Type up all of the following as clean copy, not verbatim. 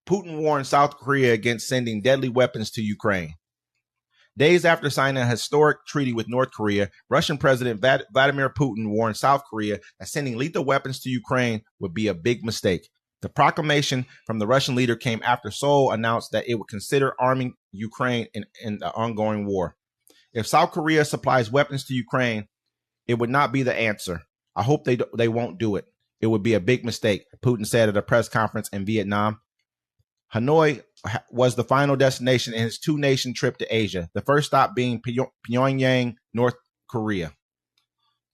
Putin warned South Korea against sending deadly weapons to Ukraine. Days after signing a historic treaty with North Korea, Russian President Vladimir Putin warned South Korea that sending lethal weapons to Ukraine would be a big mistake. The proclamation from the Russian leader came after Seoul announced that it would consider arming Ukraine in the ongoing war. If South Korea supplies weapons to Ukraine, it would not be the answer. I hope they won't do it. It would be a big mistake, Putin said at a press conference in Vietnam. Hanoi was the final destination in his two-nation trip to Asia, the first stop being Pyongyang, North Korea.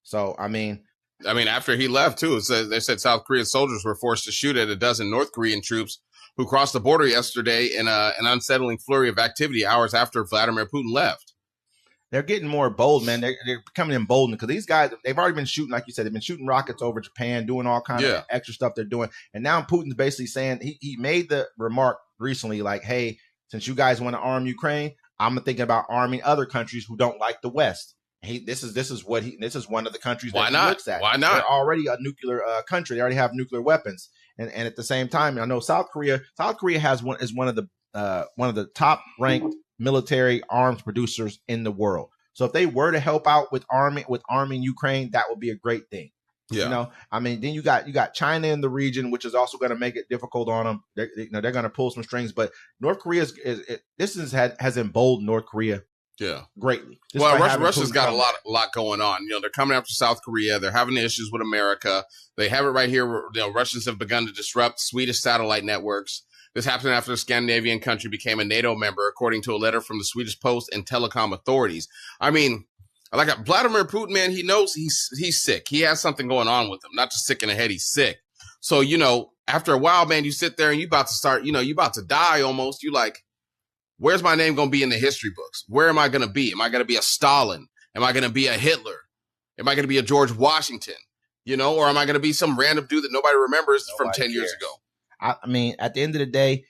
So, I mean, after he left, too, they said South Korean soldiers were forced to shoot at a dozen North Korean troops who crossed the border yesterday in an unsettling flurry of activity hours after Vladimir Putin left. They're getting more bold, man. They're becoming emboldened because these guys, they've already been shooting, like you said, they've been shooting rockets over Japan, doing all kinds of extra stuff they're doing. And now Putin's basically saying, he made the remark recently, like, hey, since you guys want to arm Ukraine, I'm thinking about arming other countries who don't like the West. This is one of the countries that he looks at. Why not? They're already a nuclear country. They already have nuclear weapons. And at the same time, I know South Korea is one of the top ranked military arms producers in the world. So if they were to help out with arming Ukraine, that would be a great thing. Yeah. Then you got China in the region, which is also going to make it difficult on them. They're going to pull some strings, but North Korea has emboldened North Korea. Yeah, greatly. Russia's got a lot going on. They're coming after South Korea. They're having issues with America. They have it right here. Russians have begun to disrupt Swedish satellite networks. This happened after the Scandinavian country became a NATO member, according to a letter from the Swedish Post and telecom authorities. Like Vladimir Putin, man, he knows he's sick. He has something going on with him. Not just sick in the head, he's sick. So, after a while, man, you sit there and you about to start, you about to die almost. You like, where's my name going to be in the history books? Where am I going to be? Am I going to be a Stalin? Am I going to be a Hitler? Am I going to be a George Washington? Or am I going to be some random dude that nobody remembers from 10 years ago? At the end of the day,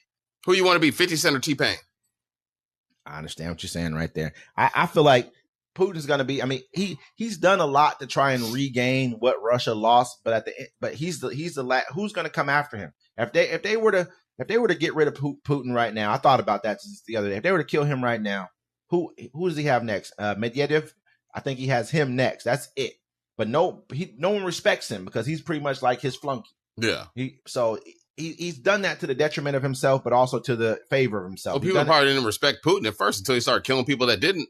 who you want to be, 50 Cent or T-Pain? I understand what you're saying right there. I feel like Putin's going to be, he's done a lot to try and regain what Russia lost, but he's who's going to come after him? If they were to get rid of Putin right now, I thought about that the other day. If they were to kill him right now, who does he have next? Medvedev? I think he has him next. That's it. But no one respects him because he's pretty much like his flunky. Yeah. He's done that to the detriment of himself, but also to the favor of himself. Well, people probably didn't respect Putin at first until he started killing people that didn't.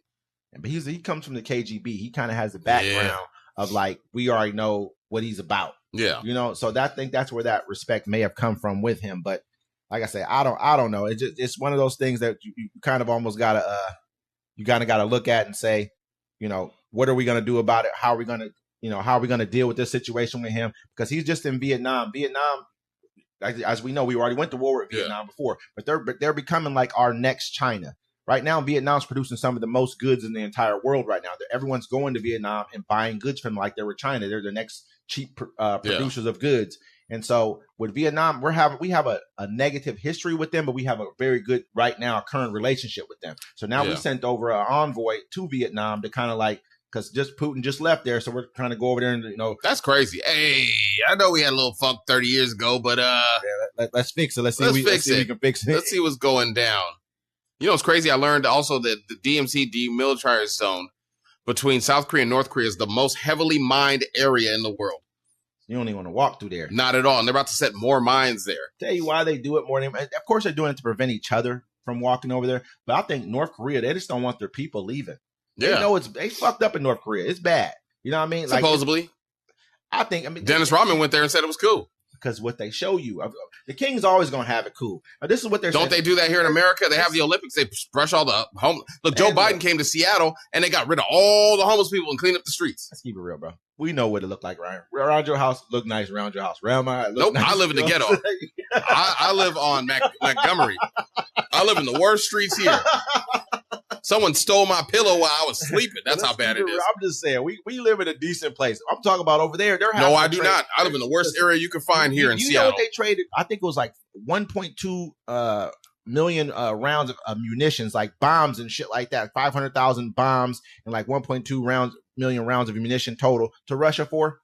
But he comes from the KGB. He kind of has the background of like, we already know what he's about. Yeah. So I think that's where that respect may have come from with him. But like I say, I don't know. It's one of those things that you kind of almost gotta look at and say, what are we gonna do about it? How are we gonna deal with this situation with him? Because he's just in Vietnam. As we know, we already went to war with Vietnam before, but they're becoming like our next China. Right now, Vietnam's producing some of the most goods in the entire world right now. Everyone's going to Vietnam and buying goods from them like they were China. They're the next cheap producers of goods. And so with Vietnam, we have a negative history with them, but we have a very good right now current relationship with them. So now we sent over an envoy to Vietnam to kind of like, because Putin just left there, so we're trying to go over there and That's crazy. Hey, I know we had a little funk 30 years ago, but let's fix it. Let's see if we can fix it. Let's see what's going down. It's crazy. I learned also that the DMZ demilitarized zone between South Korea and North Korea is the most heavily mined area in the world. You don't even want to walk through there. Not at all. And they're about to set more mines there. Tell you why they do it more than, of course, they're doing it to prevent each other from walking over there. But I think North Korea, they just don't want their people leaving. They know they fucked up in North Korea. It's bad. You know what I mean? Supposedly. Dennis Rodman went there and said it was cool. Because what they show you, the king's always going to have it cool. Now, this is what they're saying. Don't they do that here in America? They have the Olympics. They brush all the homeless. Look, Joe Biden came to Seattle and they got rid of all the homeless people and cleaned up the streets. Let's keep it real, bro. We know what it looked like, Ryan. Around your house, look nice around your house. Around my nope, nice. I live in the ghetto. I live on Montgomery. I live in the worst streets here. Someone stole my pillow while I was sleeping. That's how bad it is. I'm just saying, we live in a decent place. I'm talking about over there. No, I do not. I live in the worst area you can find here in Seattle. You know what they traded? I think it was like 1.2 million rounds of munitions, like bombs and shit like that. 500,000 bombs and like 1.2 million rounds of ammunition total to Russia for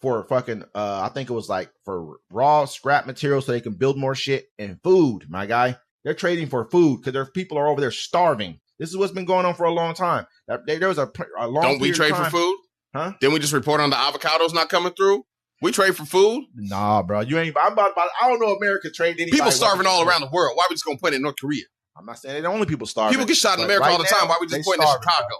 for fucking I think it was like for raw scrap material so they can build more shit, and food, my guy. They're trading for food because their people are over there starving. This is what's been going on for a long time. There was a long. Don't we trade for food? Huh? Didn't we just report on the avocados not coming through? We trade for food. Nah, bro, you ain't. I don't know America trade anybody. People starving all around the world. Why are we just gonna put it in North Korea? I'm not saying they're the only people starving. People get shot in America all the time. Why are we just pointing at Chicago?